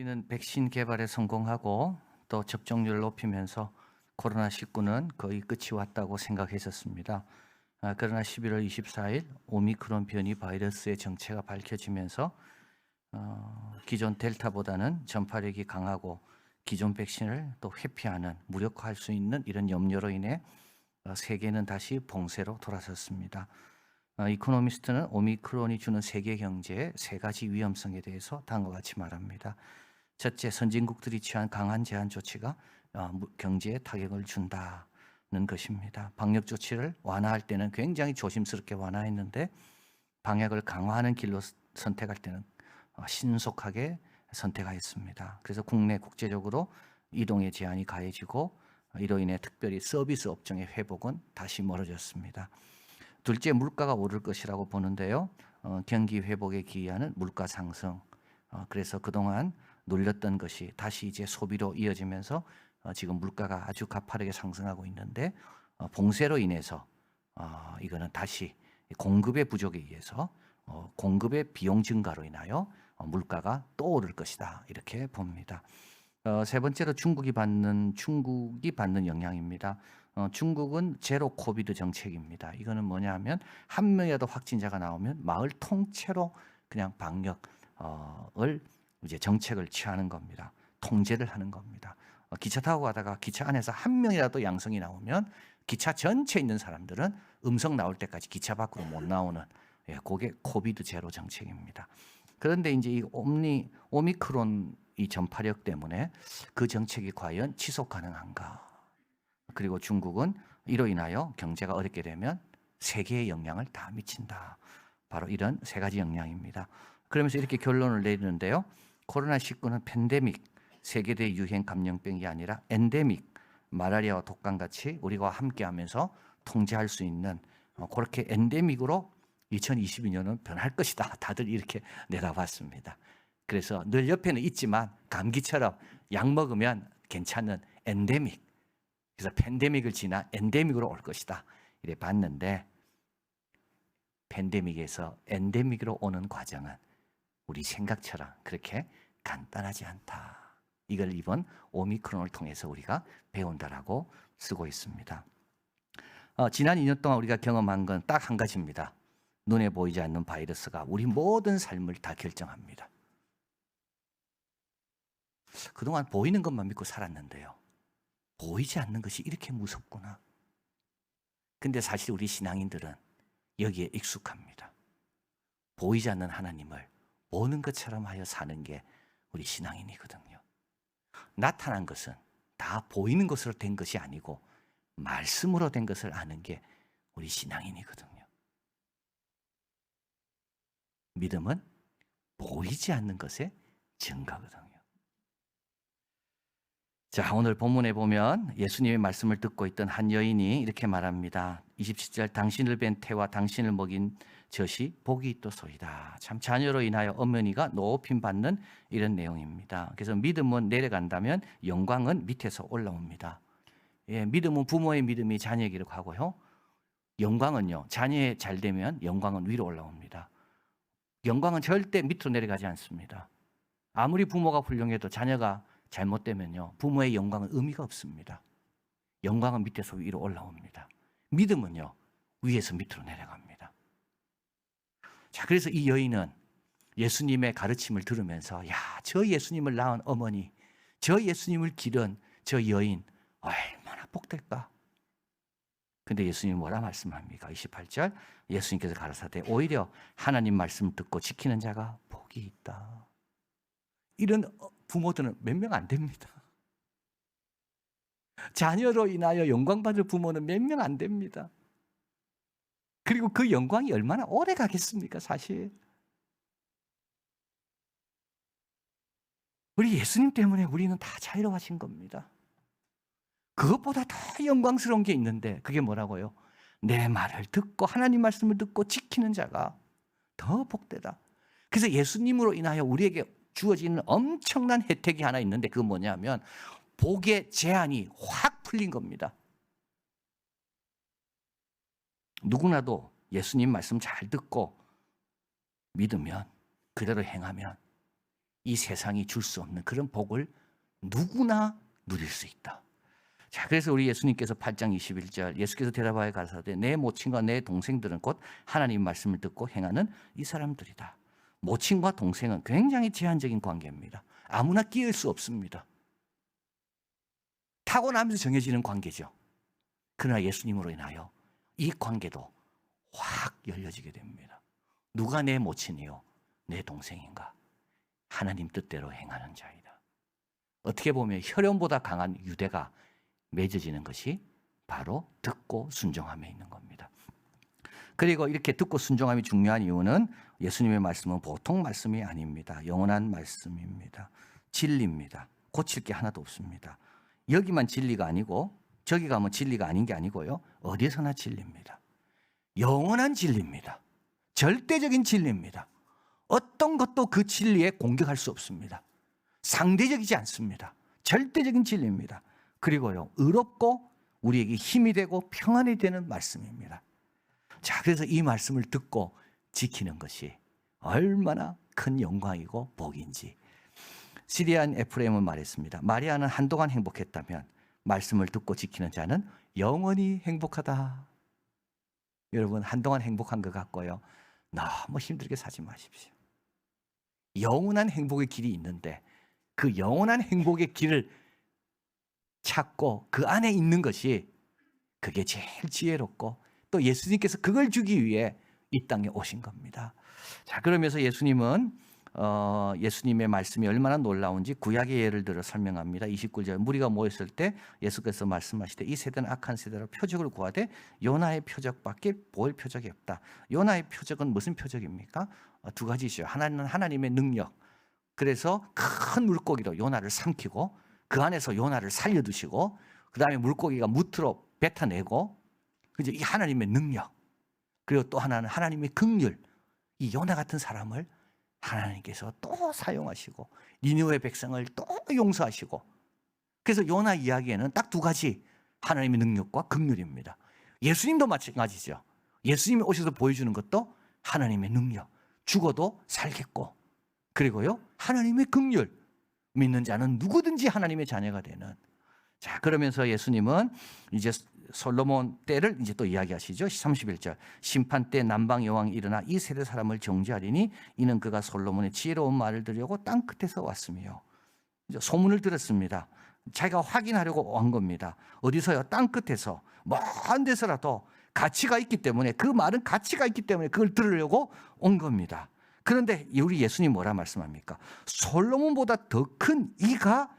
우리는 백신 개발에 성공하고 또 접종률을 높이면서 코로나19는 거의 끝이 왔다고 생각했었습니다. 그러나 11월 24일 오미크론 변이 바이러스의 정체가 밝혀지면서 기존 델타보다는 전파력이 강하고 기존 백신을 또 회피하는 무력화할 수 있는 이런 염려로 인해 세계는 다시 봉쇄로 돌아섰습니다. 이코노미스트는 오미크론이 주는 세계 경제의 세 가지 위험성에 대해서 다음과 같이 말합니다. 첫째, 선진국들이 취한 강한 제한 조치가 경제에 타격을 준다는 것입니다. 방역 조치를 완화할 때는 굉장히 조심스럽게 완화했는데 방역을 강화하는 길로 선택할 때는 신속하게 선택하였습니다. 그래서 국내 국제적으로 이동의 제한이 가해지고 이로 인해 특별히 서비스 업종의 회복은 다시 멀어졌습니다. 둘째, 물가가 오를 것이라고 보는데요. 경기 회복에 기여하는 물가 상승. 그래서 그동안 눌렸던 것이 다시 이제 소비로 이어지면서 지금 물가가 아주 가파르게 상승하고 있는데 봉쇄로 인해서 이거는 다시 공급의 부족에 의해서 공급의 비용 증가로 인하여 물가가 또 오를 것이다. 이렇게 봅니다. 세 번째로 중국이 받는 영향입니다. 중국은 제로 코비드 정책입니다. 이거는 뭐냐 하면 한 명이라도 확진자가 나오면 마을 통째로 그냥 방역을 이제 정책을 취하는 겁니다. 통제를 하는 겁니다. 기차 타고 가다가 기차 안에서 한 명이라도 양성이 나오면 기차 전체에 있는 사람들은 음성 나올 때까지 기차 밖으로 못 나오는 그게 코비드 제로 정책입니다. 그런데 이제 이 오미크론 이 전파력 때문에 그 정책이 과연 지속 가능한가? 그리고 중국은 이로 인하여 경제가 어렵게 되면 세계에 영향을 다 미친다. 바로 이런 세 가지 영향입니다. 그러면서 이렇게 결론을 내리는데요. 코로나19는 팬데믹, 세계대 유행 감염병이 아니라 엔데믹, 마라리아와 독감같이 우리가 함께하면서 통제할 수 있는 그렇게 엔데믹으로 2022년은 변할 것이다. 다들 이렇게 내다봤습니다. 그래서 늘 옆에는 있지만 감기처럼 약 먹으면 괜찮은 엔데믹. 그래서 팬데믹을 지나 엔데믹으로 올 것이다. 이래 봤는데 팬데믹에서 엔데믹으로 오는 과정은 우리 생각처럼 그렇게 간단하지 않다. 이걸 이번 오미크론을 통해서 우리가 배운다라고 쓰고 있습니다. 지난 2년 동안 우리가 경험한 건 딱 한 가지입니다. 눈에 보이지 않는 바이러스가 우리 모든 삶을 다 결정합니다. 그동안 보이는 것만 믿고 살았는데요. 보이지 않는 것이 이렇게 무섭구나. 근데 사실 우리 신앙인들은 여기에 익숙합니다. 보이지 않는 하나님을 보는 것처럼 하여 사는 게 우리 신앙인이거든요. 나타난 것은 다 보이는 것으로 된 것이 아니고 말씀으로 된 것을 아는 게 우리 신앙인이거든요. 믿음은 보이지 않는 것의 증거거든요. 자, 오늘 본문에 보면 예수님의 말씀을 듣고 있던 한 여인이 이렇게 말합니다. 27절, 당신을 뵌 태와 당신을 먹인 젖이 복이 있도소이다. 참 자녀로 인하여 어머니가 높임 받는 이런 내용입니다. 그래서 믿음은 내려간다면 영광은 밑에서 올라옵니다. 예, 믿음은 부모의 믿음이 자녀에게로 가고요. 영광은요, 자녀에 잘 되면 영광은 위로 올라옵니다. 영광은 절대 밑으로 내려가지 않습니다. 아무리 부모가 훌륭해도 자녀가 잘못되면요, 부모의 영광은 의미가 없습니다. 영광은 밑에서 위로 올라옵니다. 믿음은요, 위에서 밑으로 내려갑니다. 자, 그래서 이 여인은 예수님의 가르침을 들으면서, 야, 저 예수님을 낳은 어머니, 저 예수님을 기른 저 여인, 얼마나 복될까? 근데 예수님이 뭐라 말씀합니까? 28절, 예수님께서 가라사대 오히려 하나님 말씀 듣고 지키는 자가 복이 있다. 이런 부모들은 몇 명 안 됩니다. 자녀로 인하여 영광받을 부모는 몇 명 안 됩니다. 그리고 그 영광이 얼마나 오래 가겠습니까, 사실. 우리 예수님 때문에 우리는 다 자유로워진 겁니다. 그것보다 더 영광스러운 게 있는데 그게 뭐라고요? 내 말을 듣고 하나님 말씀을 듣고 지키는 자가 더 복되다. 그래서 예수님으로 인하여 우리에게 주어지는 엄청난 혜택이 하나 있는데 그건 뭐냐면 복의 제한이 확 풀린 겁니다. 누구나도 예수님 말씀 잘 듣고 믿으면 그대로 행하면 이 세상이 줄 수 없는 그런 복을 누구나 누릴 수 있다. 자, 그래서 우리 예수님께서 8장 21절 예수께서 대답하여 가라사대 내 모친과 내 동생들은 곧 하나님 말씀을 듣고 행하는 이 사람들이다. 모친과 동생은 굉장히 제한적인 관계입니다. 아무나 끼일 수 없습니다. 타고나면서 정해지는 관계죠. 그러나 예수님으로 인하여 이 관계도 확 열려지게 됩니다. 누가 내 모친이요 내 동생인가? 하나님 뜻대로 행하는 자이다. 어떻게 보면 혈연보다 강한 유대가 맺어지는 것이 바로 듣고 순종함에 있는 겁니다. 그리고 이렇게 듣고 순종함이 중요한 이유는 예수님의 말씀은 보통 말씀이 아닙니다. 영원한 말씀입니다. 진리입니다. 고칠 게 하나도 없습니다. 여기만 진리가 아니고 저기 가면 진리가 아닌 게 아니고요. 어디서나 진리입니다. 영원한 진리입니다. 절대적인 진리입니다. 어떤 것도 그 진리에 공격할 수 없습니다. 상대적이지 않습니다. 절대적인 진리입니다. 그리고요, 의롭고 우리에게 힘이 되고 평안이 되는 말씀입니다. 자, 그래서 이 말씀을 듣고 지키는 것이 얼마나 큰 영광이고 복인지. 시리안 에프레임은 말했습니다. 마리아는 한동안 행복했다면 말씀을 듣고 지키는 자는 영원히 행복하다. 여러분, 한동안 행복한 것 같고요, 너무 힘들게 사지 마십시오. 영원한 행복의 길이 있는데 그 영원한 행복의 길을 찾고 그 안에 있는 것이 그게 제일 지혜롭고 또 예수님께서 그걸 주기 위해 이 땅에 오신 겁니다. 자, 그러면서 예수님은 예수님의 말씀이 얼마나 놀라운지 구약의 예를 들어 설명합니다. 29절 무리가 모였을 때 예수께서 말씀하시되 이 세대는 악한 세대로 표적을 구하되 요나의 표적밖에 보일 표적이 없다. 요나의 표적은 무슨 표적입니까? 두 가지죠. 하나는 하나님의 능력. 그래서 큰 물고기로 요나를 삼키고 그 안에서 요나를 살려두시고 그 다음에 물고기가 무트로 뱉어내고 그죠? 이 하나님의 능력. 그리고 또 하나는 하나님의 긍휼. 이 요나 같은 사람을 하나님께서 또 사용하시고 니느웨 백성을 또 용서하시고. 그래서 요나 이야기에는 딱 두 가지 하나님의 능력과 긍휼입니다. 예수님도 마찬가지죠. 예수님이 오셔서 보여주는 것도 하나님의 능력. 죽어도 살겠고 그리고요 하나님의 긍휼. 믿는 자는 누구든지 하나님의 자녀가 되는. 자, 그러면서 예수님은 이제 솔로몬 때를 이제 또 이야기하시죠. 31절 심판 때 남방 여왕이 일어나 이 세대 사람을 정죄하리니 이는 그가 솔로몬의 지혜로운 말을 들으려고 땅 끝에서 왔으며. 이제 소문을 들었습니다. 자기가 확인하려고 온 겁니다. 어디서요? 땅 끝에서 먼 데서라도 가치가 있기 때문에 그 말은 가치가 있기 때문에 그걸 들으려고 온 겁니다. 그런데 우리 예수님 뭐라 말씀합니까? 솔로몬보다 더 큰 이가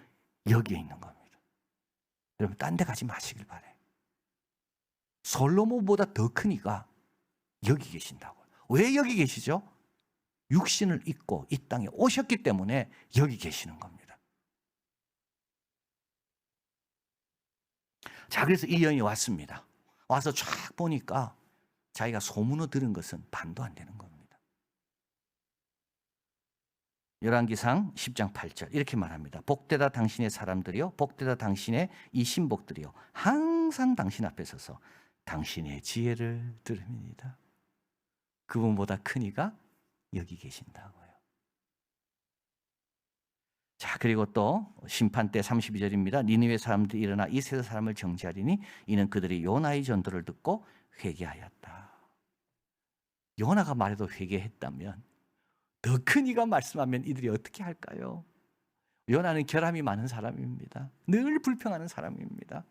여기에 있는 겁니다. 여러분, 딴 데 가지 마시길 바래. 솔로몬보다 더 큰 이가 여기 계신다고요. 왜 여기 계시죠? 육신을 입고 이 땅에 오셨기 때문에 여기 계시는 겁니다. 자, 그래서 이 여인이 왔습니다. 와서 쫙 보니까 자기가 소문을 들은 것은 반도 안 되는 겁니다. 열왕기상 10장 8절 이렇게 말합니다. 복되다 당신의 사람들이요 복되다 당신의 이 신복들이요 항상 당신 앞에 서서 당신의 지혜를 들음이니이다. 그분보다 큰 이가 여기 계신다고요. 자, 그리고 또 심판 때 32절입니다. 니느웨 사람들이 일어나 이 세대 사람을 정죄하리니 이는 그들이 요나의 전도를 듣고 회개하였다. 요나가 말해도 회개했다면 더 큰 이가 말씀하면 이들이 어떻게 할까요? 요나는 결함이 많은 사람입니다. 늘 불평하는 사람입니다.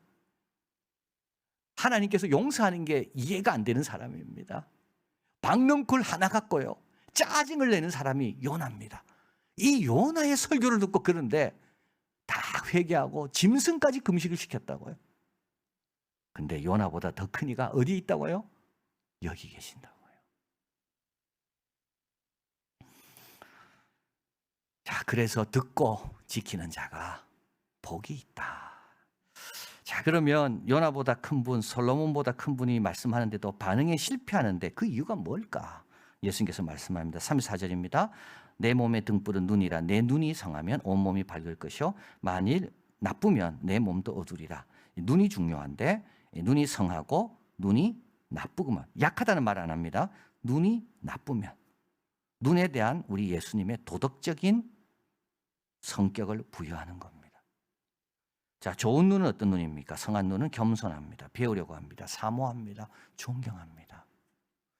하나님께서 용서하는 게 이해가 안 되는 사람입니다. 박넝쿨 하나 갖고요 짜증을 내는 사람이 요나입니다. 이 요나의 설교를 듣고 그런데 다 회개하고 짐승까지 금식을 시켰다고요. 근데 요나보다 더 큰 이가 어디 있다고요? 여기 계신다고요. 자, 그래서 듣고 지키는 자가 복이 있다. 자, 그러면 요나보다 큰 분, 솔로몬보다 큰 분이 말씀하는데도 반응에 실패하는데 그 이유가 뭘까? 예수님께서 말씀합니다. 34절입니다. 내 몸의 등불은 눈이라. 내 눈이 성하면 온몸이 밝을 것이요 만일 나쁘면 내 몸도 어두리라. 눈이 중요한데 눈이 성하고 눈이 나쁘면, 약하다는 말 안 합니다. 눈이 나쁘면 눈에 대한 우리 예수님의 도덕적인 성격을 부여하는 겁니다. 자, 좋은 눈은 어떤 눈입니까? 성한 눈은 겸손합니다. 배우려고 합니다. 사모합니다. 존경합니다.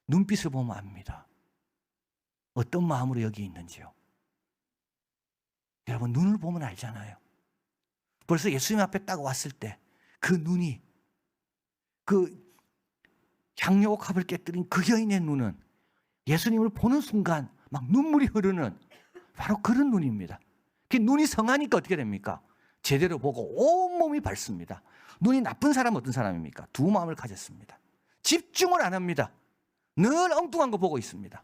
눈빛을 보면 압니다. 어떤 마음으로 여기 있는지요. 여러분, 눈을 보면 알잖아요. 벌써 예수님 앞에 딱 왔을 때 그 눈이, 그 향료옥합을 깨뜨린 그 여인의 눈은 예수님을 보는 순간 막 눈물이 흐르는 바로 그런 눈입니다. 그 눈이 성하니까 어떻게 됩니까? 제대로 보고 온몸이 밝습니다. 눈이 나쁜 사람은 어떤 사람입니까? 두 마음을 가졌습니다. 집중을 안 합니다. 늘 엉뚱한 거 보고 있습니다.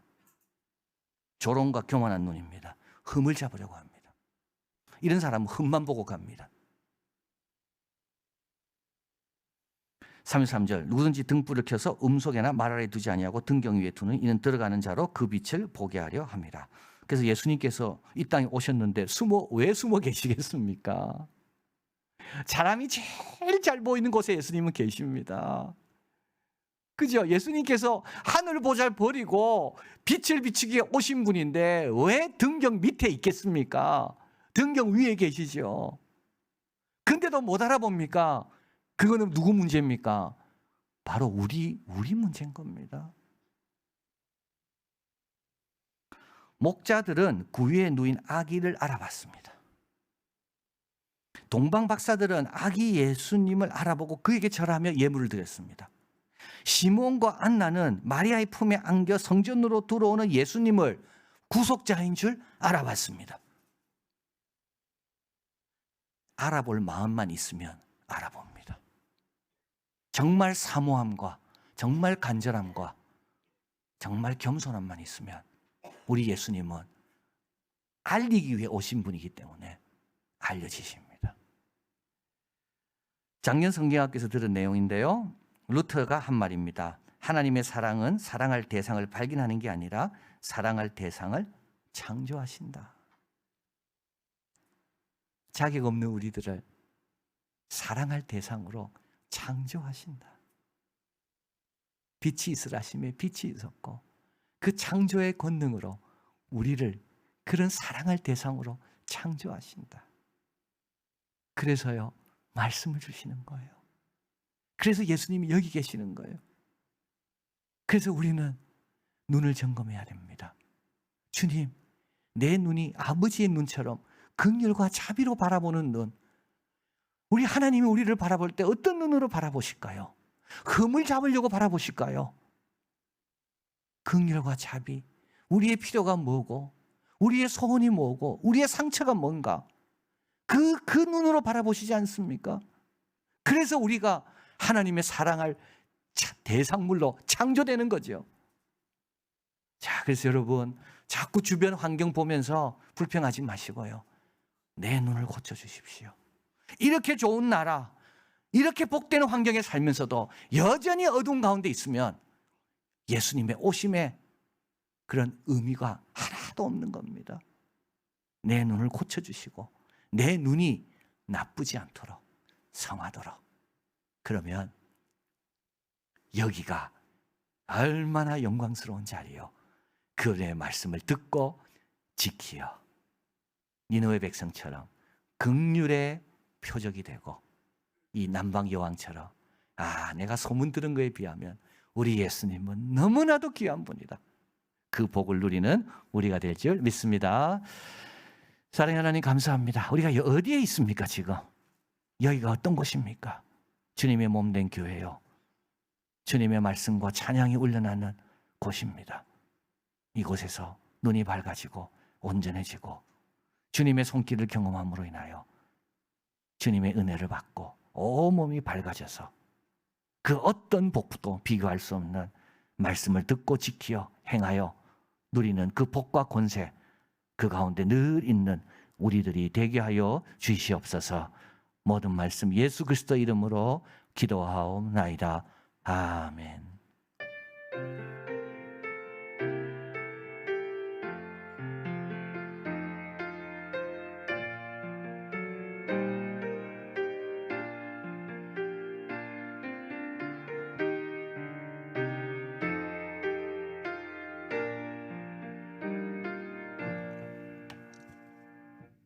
조롱과 교만한 눈입니다. 흠을 잡으려고 합니다. 이런 사람은 흠만 보고 갑니다. 33절 누구든지 등불을 켜서 음속에나 말 아래 두지 아니하고 등경 위에 두는 이는 들어가는 자로 그 빛을 보게 하려 함이라. 그래서 예수님께서 이 땅에 오셨는데 왜 숨어 계시겠습니까? 사람이 제일 잘 보이는 곳에 예수님은 계십니다. 그죠? 예수님께서 하늘 보잘 버리고 빛을 비추기에 오신 분인데 왜 등경 밑에 있겠습니까? 등경 위에 계시죠. 근데도 못 알아봅니까? 그거는 누구 문제입니까? 바로 우리 문제인 겁니다. 목자들은 구유에 누인 아기를 알아봤습니다. 동방 박사들은 아기 예수님을 알아보고 그에게 절하며 예물을 드렸습니다. 시몬과 안나는 마리아의 품에 안겨 성전으로 들어오는 예수님을 구속자인 줄 알아봤습니다. 알아볼 마음만 있으면 알아봅니다. 정말 사모함과 정말 간절함과 정말 겸손함만 있으면 우리 예수님은 알리기 위해 오신 분이기 때문에 알려지십니다. 작년 성경학교에서 들은 내용인데요. 루터가 한 말입니다. 하나님의 사랑은 사랑할 대상을 발견하는 게 아니라 사랑할 대상을 창조하신다. 자격 없는 우리들을 사랑할 대상으로 창조하신다. 빛이 있으라 하심에 빛이 있었고 그 창조의 권능으로 우리를 그런 사랑할 대상으로 창조하신다. 그래서요, 말씀을 주시는 거예요. 그래서 예수님이 여기 계시는 거예요. 그래서 우리는 눈을 점검해야 됩니다. 주님, 내 눈이 아버지의 눈처럼 긍휼과 자비로 바라보는 눈. 우리 하나님이 우리를 바라볼 때 어떤 눈으로 바라보실까요? 흠을 잡으려고 바라보실까요? 긍휼과 자비, 우리의 필요가 뭐고 우리의 소원이 뭐고 우리의 상처가 뭔가 그 눈으로 바라보시지 않습니까? 그래서 우리가 하나님의 사랑할 대상물로 창조되는 거죠. 자, 그래서 여러분 자꾸 주변 환경 보면서 불평하지 마시고요. 내 눈을 고쳐주십시오. 이렇게 좋은 나라, 이렇게 복되는 환경에 살면서도 여전히 어두운 가운데 있으면 예수님의 오심에 그런 의미가 하나도 없는 겁니다. 내 눈을 고쳐주시고 내 눈이 나쁘지 않도록 성하도록. 그러면 여기가 얼마나 영광스러운 자리요. 그의 말씀을 듣고 지키어 니느웨 백성처럼 긍휼의 표적이 되고 이 남방 여왕처럼 내가 소문 들은 거에 비하면 우리 예수님은 너무나도 귀한 분이다. 그 복을 누리는 우리가 될 줄 믿습니다. 사랑하는 하나님 감사합니다. 우리가 어디에 있습니까 지금? 여기가 어떤 곳입니까? 주님의 몸된 교회요. 주님의 말씀과 찬양이 울려나는 곳입니다. 이곳에서 눈이 밝아지고 온전해지고 주님의 손길을 경험함으로 인하여 주님의 은혜를 받고 온몸이 밝아져서 그 어떤 복도 비교할 수 없는 말씀을 듣고 지키어 행하여 누리는 그 복과 권세, 그 가운데 늘 있는 우리들이 되게 하여 주시옵소서. 모든 말씀 예수 그리스도 이름으로 기도하옵나이다. 아멘.